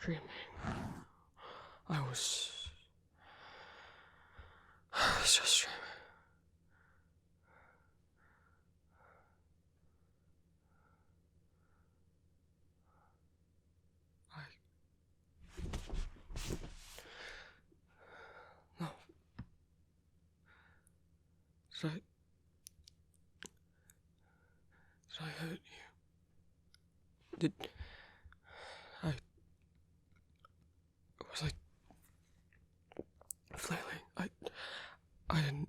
dreaming. I was just dreaming. No. Did I hurt you? Did I... Was I flailing? I didn't...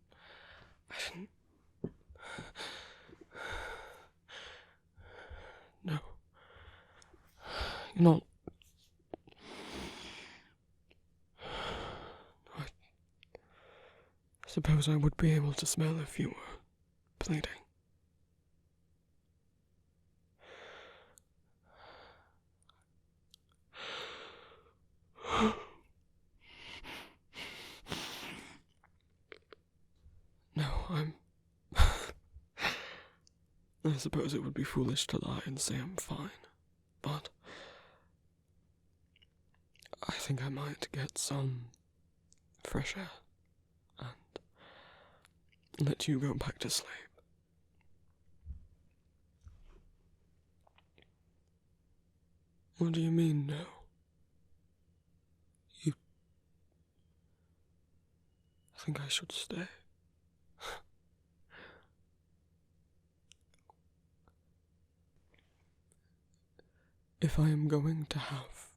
No. You're not... I suppose I would be able to smell if you were bleeding. No, I suppose it would be foolish to lie and say I'm fine, but I think I might get some fresh air and let you go back to sleep. What do you mean, no? You think I should stay? If I am going to have...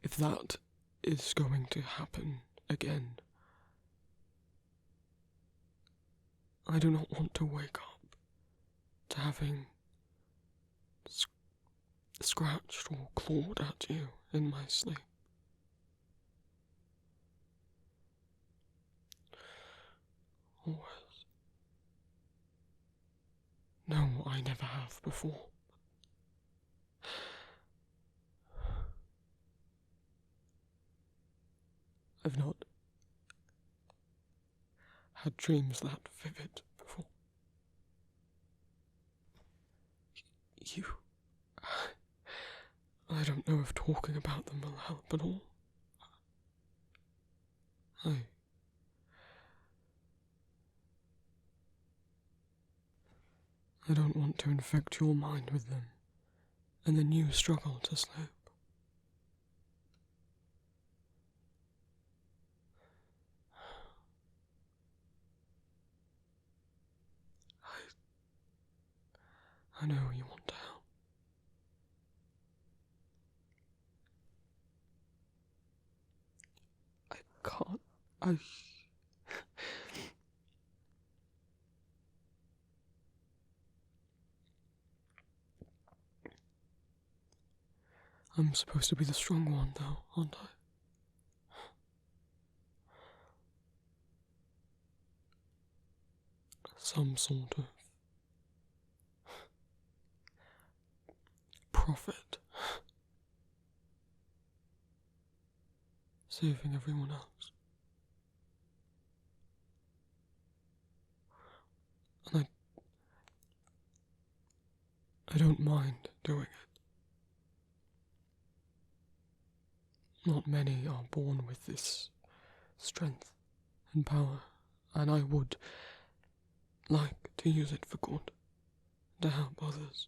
If that is going to happen again, I do not want to wake up to having scratched or clawed at you in my sleep. Always. No, I never have before. I've not had dreams that vivid before. You... I don't know if talking about them will help at all. I don't want to infect your mind with them, and then you struggle to sleep. I know you want to help. I can't. I'm supposed to be the strong one, though, aren't I? Some sort of prophet, saving everyone else. And I don't mind doing it. Not many are born with this strength and power, and I would like to use it for good, to help others.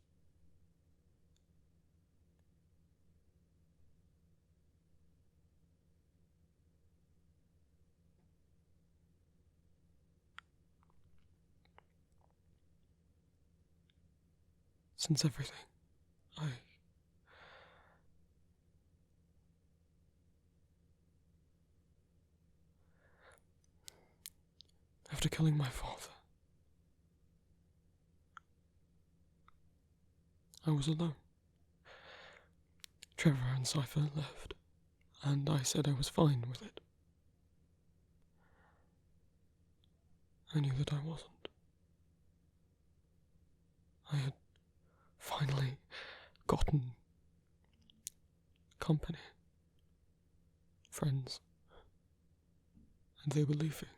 Since everything, after killing my father, I was alone. Trevor and Cypher left, and I said I was fine with it. I knew that I wasn't. I had finally gotten company, friends, and they were leaving.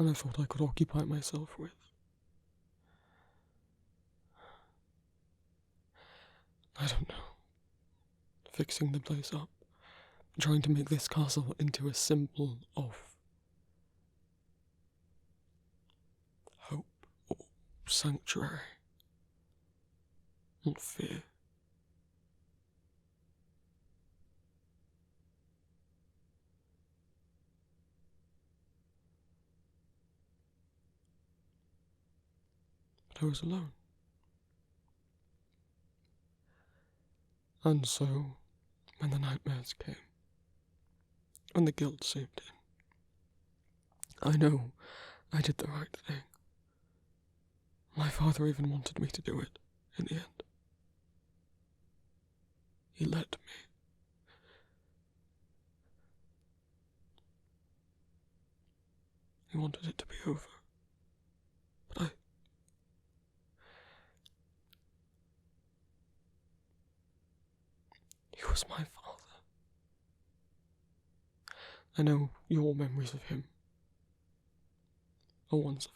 and I thought I could occupy myself with. I don't know. Fixing the place up, trying to make this castle into a symbol of hope or sanctuary, not fear. But I was alone. And so, when the nightmares came, when the guilt seeped in, I know I did the right thing. My father even wanted me to do it, in the end. He let me. He wanted it to be over. But he was my father. I know your memories of him are ones of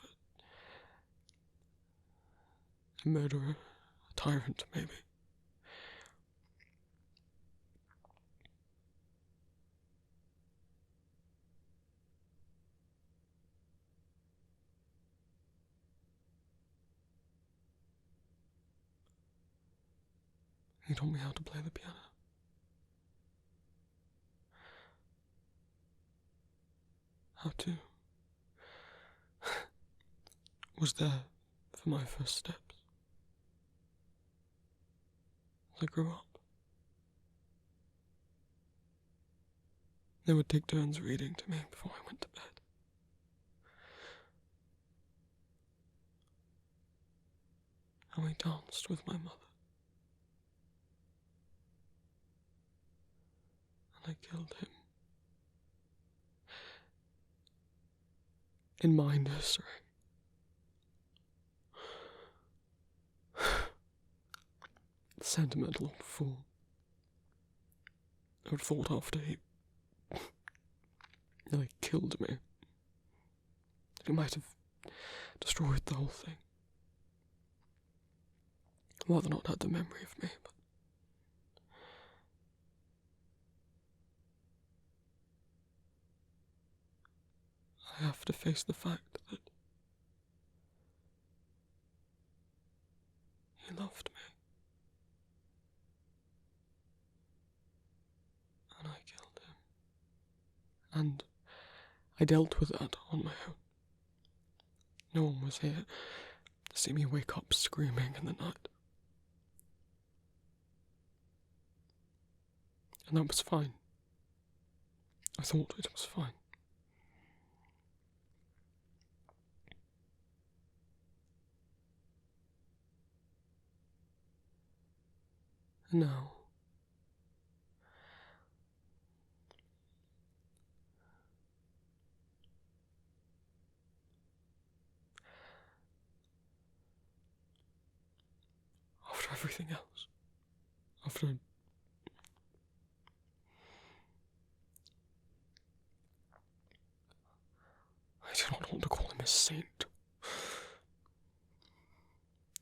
a murderer, a tyrant, maybe. He taught me how to play the piano. How to... was there for my first steps. As I grew up. They would take turns reading to me before I went to bed. And we danced with my mother. And I killed him. In my nursery. Sentimental fool. I thought after he nearly killed me, that he might have destroyed the whole thing. Rather not had the memory of me, but I have to face the fact that he loved me. And I killed him. And I dealt with that on my own. No one was here to see me wake up screaming in the night. And that was fine. I thought it was fine. And now, after everything else, after I do not want to call him a saint.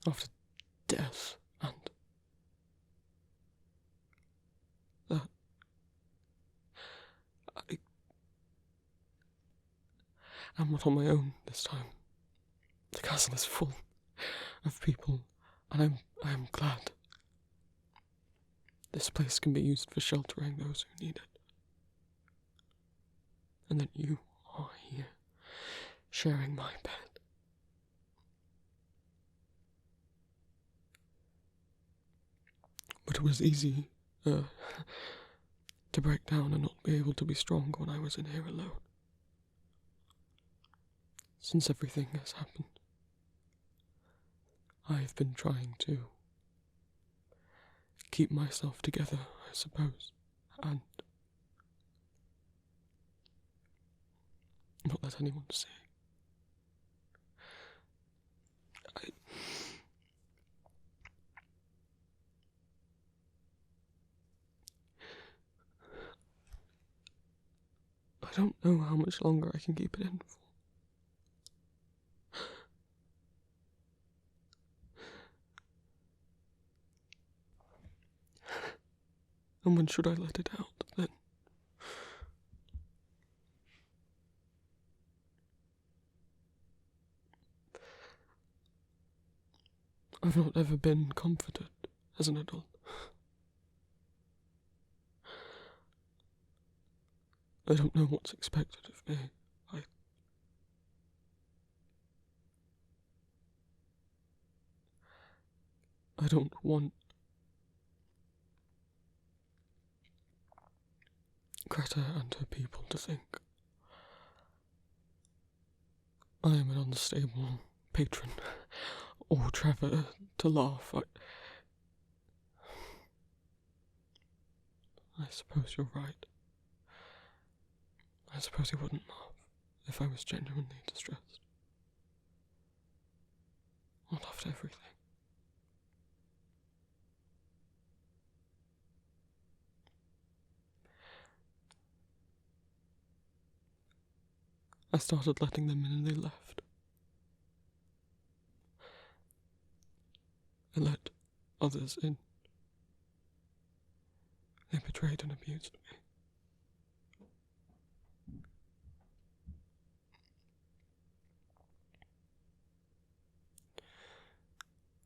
After death and that, I'm not on my own this time. The castle is full of people, and I'm glad. This place can be used for sheltering those who need it. And that you are here, sharing my bed. But it was easy, to break down and not be able to be strong when I was in here alone. Since everything has happened, I've been trying to keep myself together, I suppose, and not let anyone see. I don't know how much longer I can keep it in for. And when should I let it out, then? I've not ever been comforted as an adult. I don't know what's expected of me. I don't want Greta and her people to think I am an unstable patron, or Trevor to laugh. I suppose you're right. I suppose he wouldn't laugh if I was genuinely distressed. I loved everything. I started letting them in and they left. I let others in. They betrayed and abused me.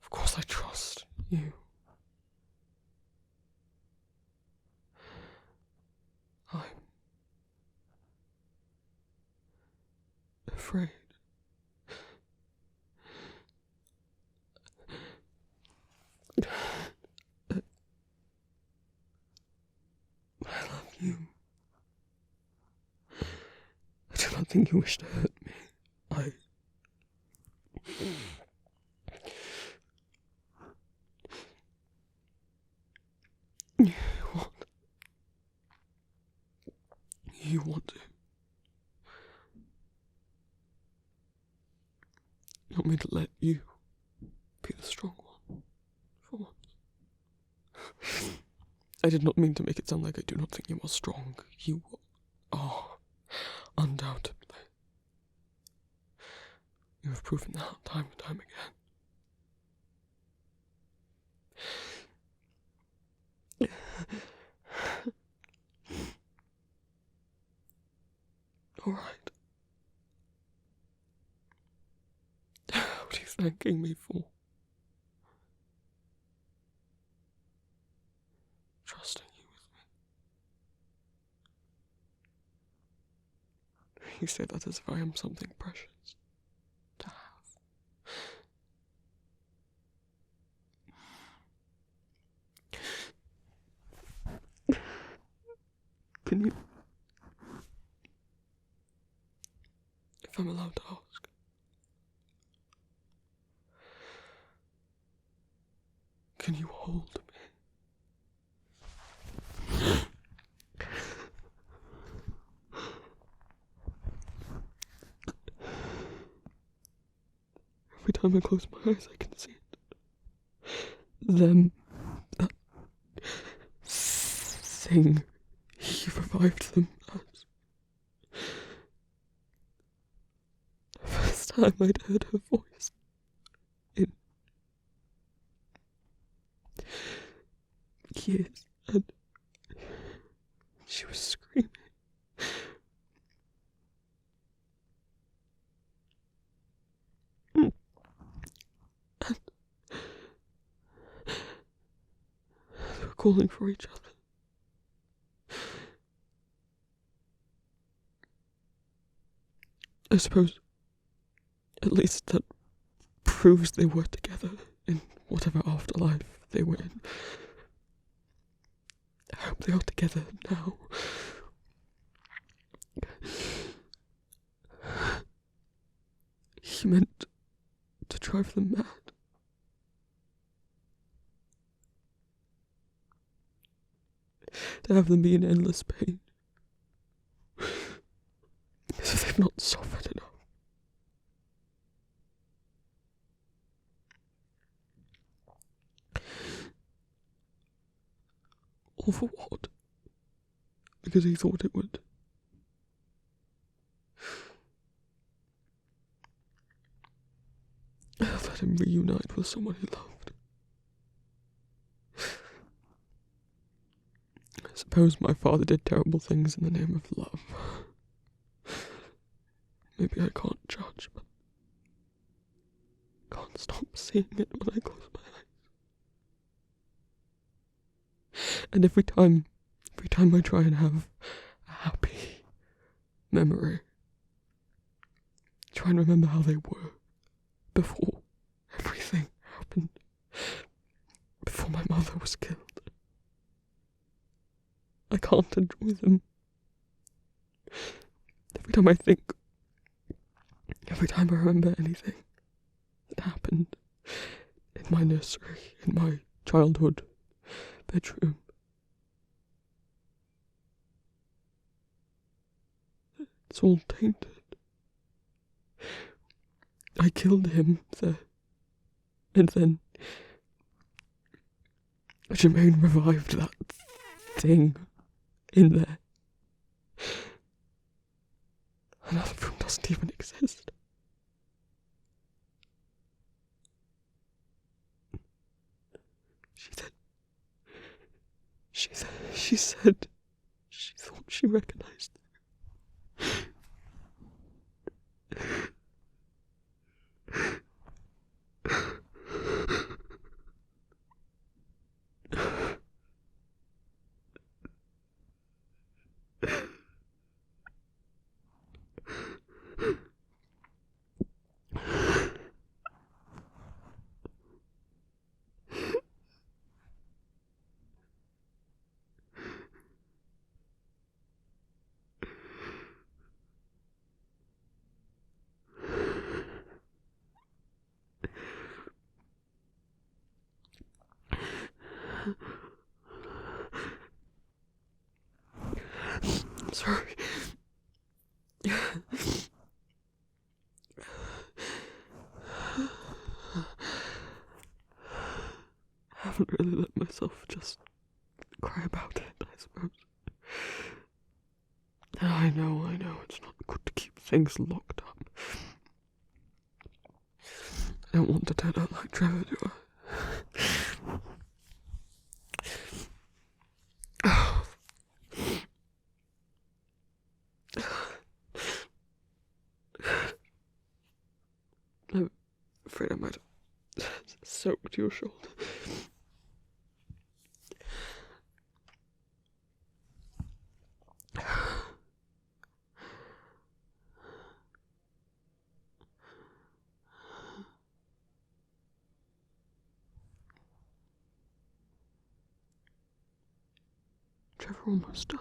Of course I trust you. I'm afraid. I love you. I do not think you wish to hurt me. What? You want to? You want me to let you be the strong one, for once? I did not mean to make it sound like I do not think you are strong. You are, undoubtedly. You have proven that time and time again. All right. What are you thanking me for? Trusting you with me. You say that as if I am something precious to have. Can you... If I'm allowed to ask. Can you hold me? Every time I close my eyes, I can see it. Them. That thing. He revived them as. The first time I'd heard her voice. In years, and she was screaming. And they were calling for each other. I suppose, at least that proves they were together in whatever afterlife they were in. I hope they are together now. He meant to drive them mad. To have them be in endless pain. As if they've not suffered enough. All for what? Because he thought it would. Let him reunite with someone he loved. suppose my father did terrible things in the name of love. Maybe I can't judge, but I can't stop seeing it when I close my eyes. And every time I try and have a happy memory, try and remember how they were before everything happened, before my mother was killed, I can't enjoy them. Every time I think, every time I remember anything that happened in my nursery, in my childhood bedroom, it's all tainted. I killed him there, and then Jermaine revived that thing in there. Another room doesn't even exist. She said she thought she recognized it. Sorry. I haven't really let myself just cry about it, I suppose. I know, it's not good to keep things locked up. I don't want to turn out like Trevor, do I? I'm afraid I might have soaked your shoulder. Trevor almost died.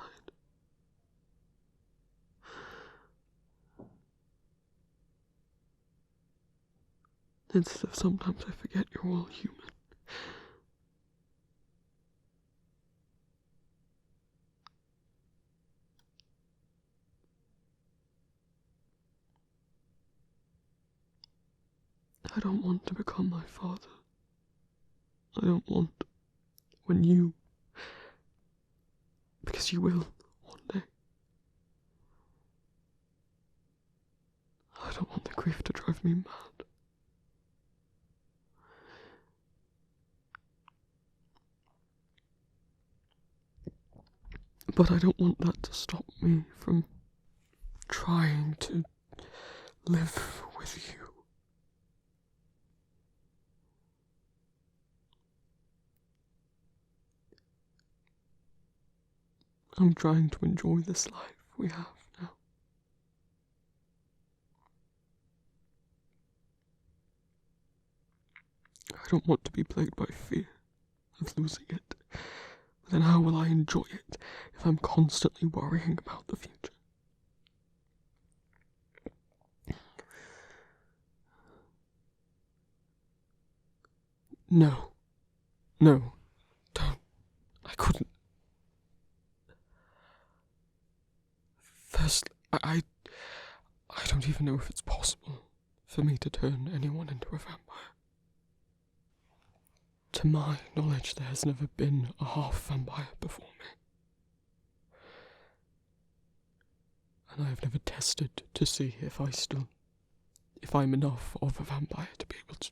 It's as if sometimes I forget you're all human. I don't want to become my father. I don't want when you... Because you will, one day. I don't want the grief to drive me mad. But I don't want that to stop me from trying to live with you. I'm trying to enjoy this life we have now. I don't want to be plagued by fear of losing it. But then how will I enjoy it if I'm constantly worrying about the future? No, don't. I couldn't. First, I don't even know if it's possible for me to turn anyone into a vampire. To my knowledge, there has never been a half vampire before me. And I have never tested to see if I'm enough of a vampire to be able to...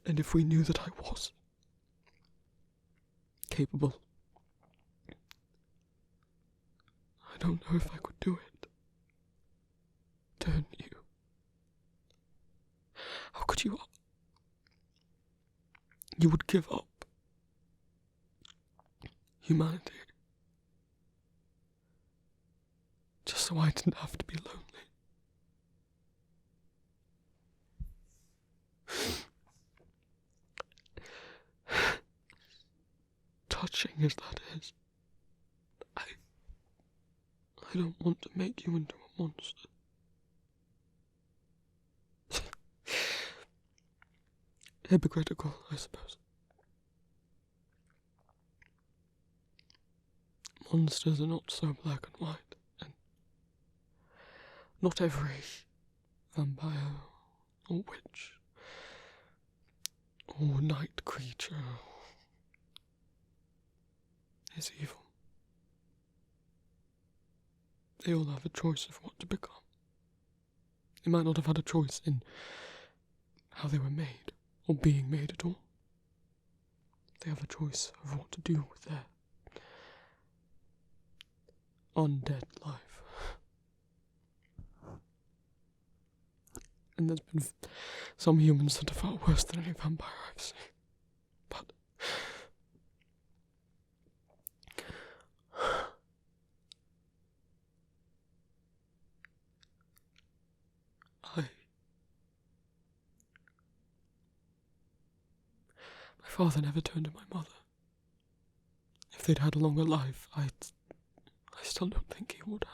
And if we knew that I was capable, I don't know if I could do it. Turn you. How could you? You would give up humanity just so I didn't have to be lonely. Touching as that is, I don't want to make you into a monster. Hypocritical, I suppose. Monsters are not so black and white, and not every vampire or witch or night creature is evil. They all have a choice of what to become. They might not have had a choice in how they were made, or being made at all. They have a choice of what to do with their undead life. And there's been some humans that are far worse than any vampire I've seen. But my father never turned to my mother. If they'd had a longer life, I still don't think he would have.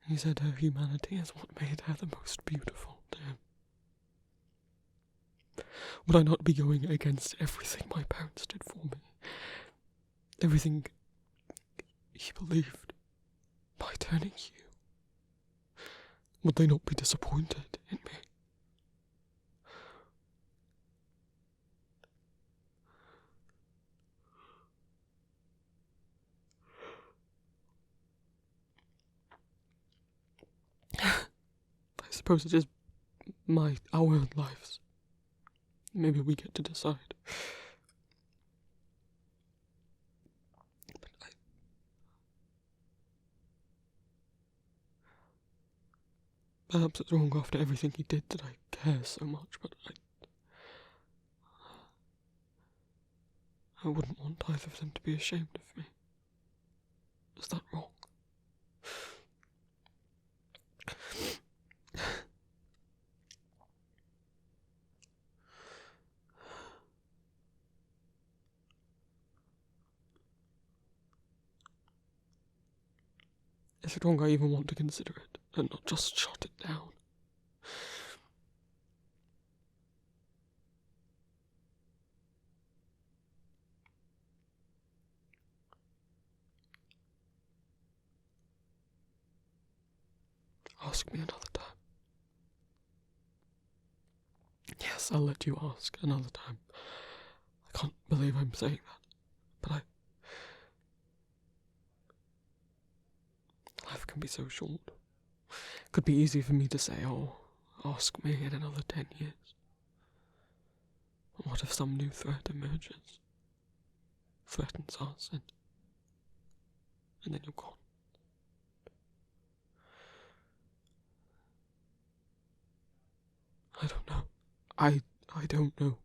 He said her humanity is what made her the most beautiful to him. Would I not be going against everything my parents did for me? Everything he believed by turning you? Would they not be disappointed in me? I suppose it is our lives. Maybe we get to decide. But perhaps it's wrong after everything he did that I care so much, but I wouldn't want either of them to be ashamed of me. Is that wrong? Is it wrong I even want to consider it, and not just shut it down? Ask me another time. Yes, I'll let you ask another time. I can't believe I'm saying that, but life can be so short. It could be easy for me to say, oh, ask me in another 10 years. But what if some new threat emerges, threatens us, and then you're gone? I don't know. I don't know.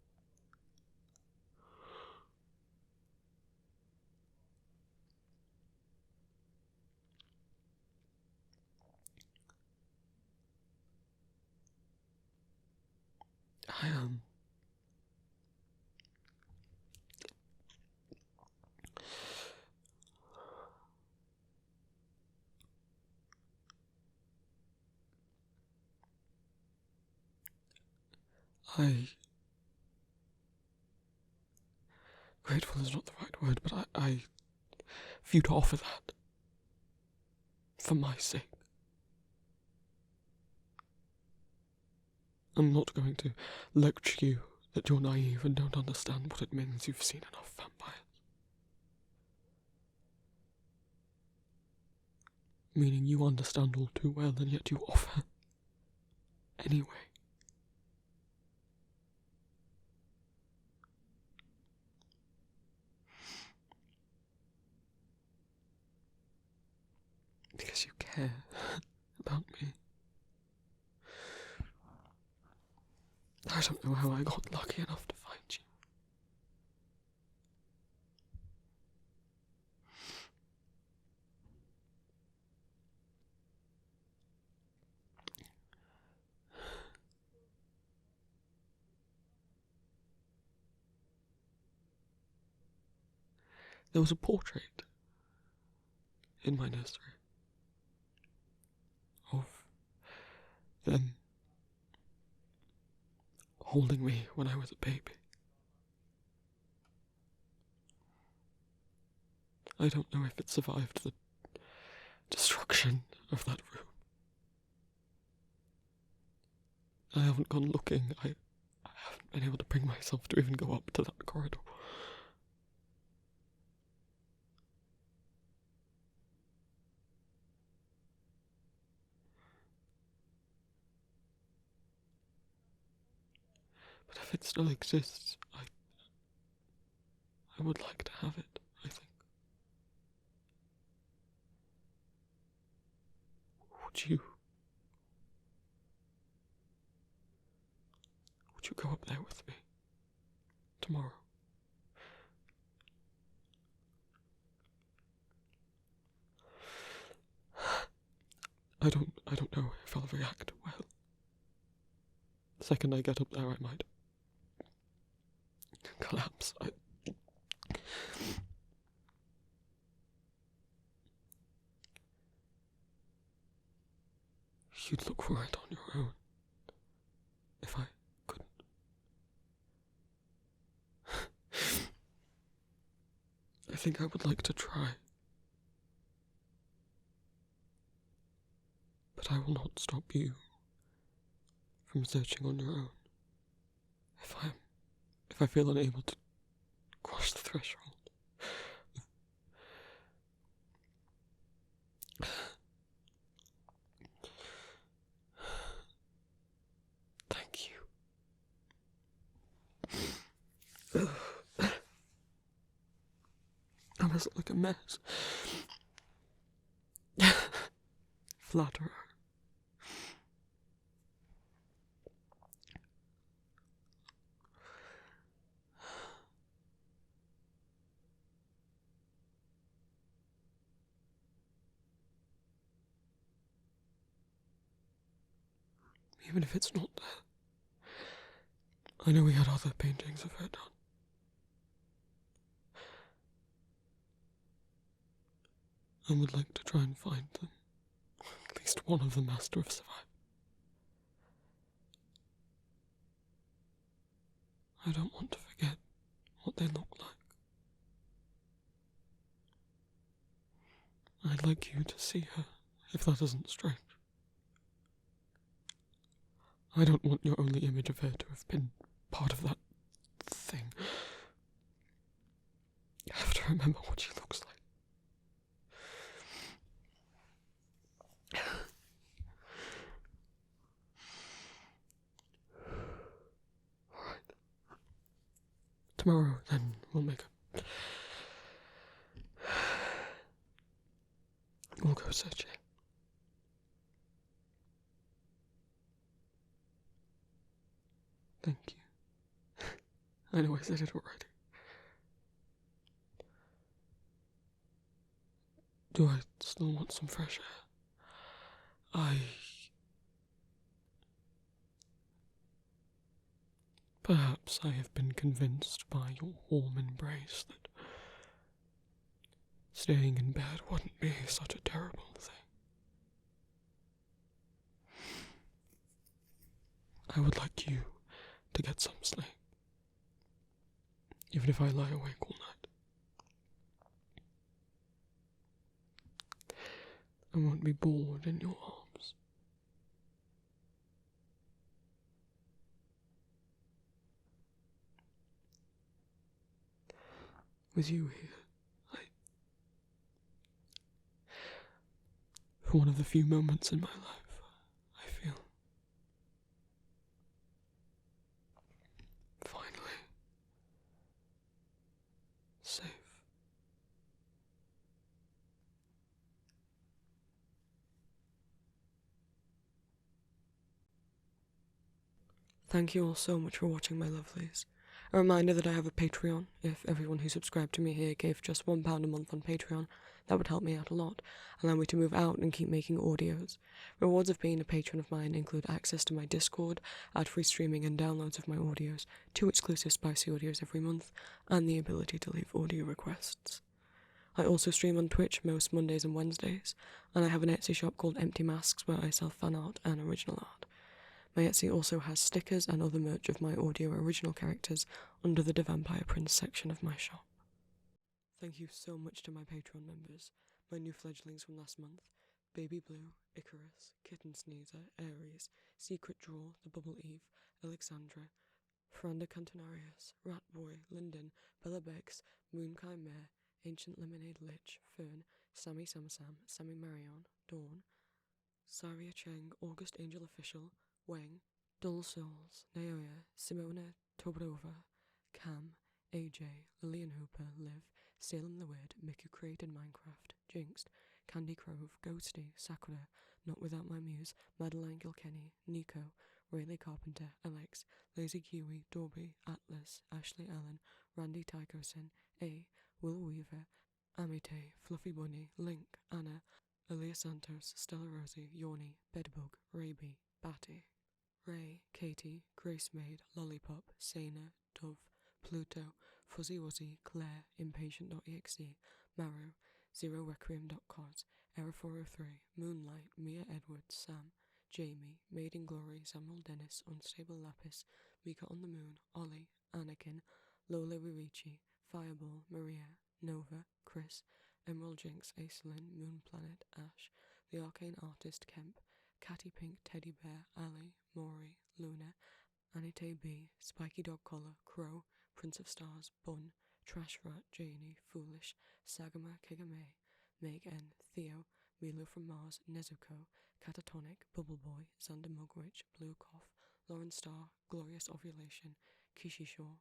Grateful is not the right word, but I for you to offer that. For my sake. I'm not going to lecture you that you're naive and don't understand what it means you've seen enough vampires. Meaning you understand all too well and yet you offer anyway. Because you care about me. I don't know how I got lucky enough to find you. There was a portrait in my nursery of them holding me when I was a baby. I don't know if it survived the destruction of that room. I haven't gone looking. I haven't been able to bring myself to even go up to that corridor. But if it still exists, I would like to have it, I think. Would you go up there with me tomorrow? I don't know if I'll react well. The second I get up there, I might collapse. You'd look for it on your own, if I couldn't. I think I would like to try. But I will not stop you from searching on your own. If I feel unable to cross the threshold. Thank you. I must look like a mess. Flatterer. Even if it's not there. I know we had other paintings of her done. I would like to try and find them. At least one of them has to have survived. I don't want to forget what they look like. I'd like you to see her, if that isn't strange. I don't want your only image of her to have been part of that thing. I have to remember what she looks like. Alright. Tomorrow, then, we'll we'll go searching. Thank you. I know I said it already. Do I still want some fresh air? Perhaps I have been convinced by your warm embrace that staying in bed wouldn't be such a terrible thing. I would like you to get some sleep, even if I lie awake all night. I won't be bored in your arms. With you here, for one of the few moments in my life, I feel finally safe. Thank you all so much for watching, my lovelies. A reminder that I have a Patreon. If everyone who subscribed to me here gave just £1 a month on Patreon, that would help me out a lot, allow me to move out and keep making audios. Rewards of being a patron of mine include access to my Discord, ad-free streaming and downloads of my audios, 2 exclusive spicy audios every month, and the ability to leave audio requests. I also stream on Twitch most Mondays and Wednesdays, and I have an Etsy shop called Empty Masks where I sell fan art and original art. My Etsy also has stickers and other merch of my audio original characters under the Vampire Prince section of my shop. Thank you so much to my Patreon members, my new fledglings from last month, Baby Blue, Icarus, Kitten Sneezer, Aries, Secret Draw, The Bubble Eve, Alexandra, Franda Cantonarius, Ratboy, Linden, Bella Bex, Moon Chimere, Ancient Lemonade Lich, Fern, Sammy Samsam, Sammy Marion, Dawn, Saria Cheng, August Angel Official, Wang, Dull Souls, Naoya, Simona Tobrova, Cam, AJ, Lillian Hooper, Liv, Salem the Weird, Miku Created Minecraft, Jinxed, Candy Crove, Ghosty, Sakura, Not Without My Muse, Madeline Gilkenny, Nico, Rayleigh Carpenter, Alex, Lazy Kiwi, Dorby, Atlas, Ashley Allen, Randy Tycosin, A, Will Weaver, Amite, Fluffy Bunny, Link, Anna, Aaliyah Santos, Stella Rosie, Yorny, Bedbug, Raby, Batty, Ray, Katie, Grace Maid, Lollipop, Sana, Dove, Pluto, Fuzzy Wuzzy, Claire, Impatient.exe, Maru, ZeroRequiem.cos, Era403, Moonlight, Mia Edwards, Sam, Jamie, Maiden Glory, Samuel Dennis, Unstable Lapis, Mika on the Moon, Ollie, Anakin, Lola Ririchi, Fireball, Maria, Nova, Chris, Emerald Jinx, Aislinn, Moon Planet, Ash, The Arcane Artist, Kemp, Catty Pink, Teddy Bear, Ali, Maury, Luna, Anite B, Spiky Dog Collar, Crow, Prince of Stars, Bun, Trash Rat, Janie, Foolish, Sagama, Kigame, Meg N, Theo, Milo from Mars, Nezuko, Catatonic, Bubble Boy, Xander Mugwitch, Blue Cough, Lauren Star, Glorious Ovulation, Kishi Shaw,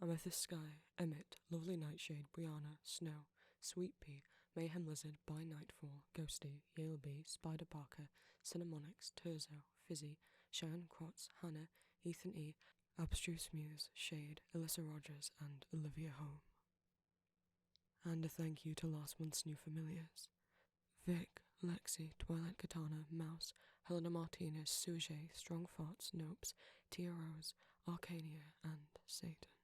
Amethyst Sky, Emmett, Lovely Nightshade, Brianna, Snow, Sweet Pea, Mayhem Lizard, By Nightfall, Ghosty, Yale B, Spider Parker, Cinnamonics, Terzo, Fizzy, Cheyenne Crotts, Hannah, Ethan E, Abstruse Muse, Shade, Alyssa Rogers, and Olivia Home. And a thank you to last month's new familiars: Vic, Lexi, Twilight Katana, Mouse, Helena Martinez, Suje, Strong Farts, Nopes, Tia Rose, Arcania, and Satan.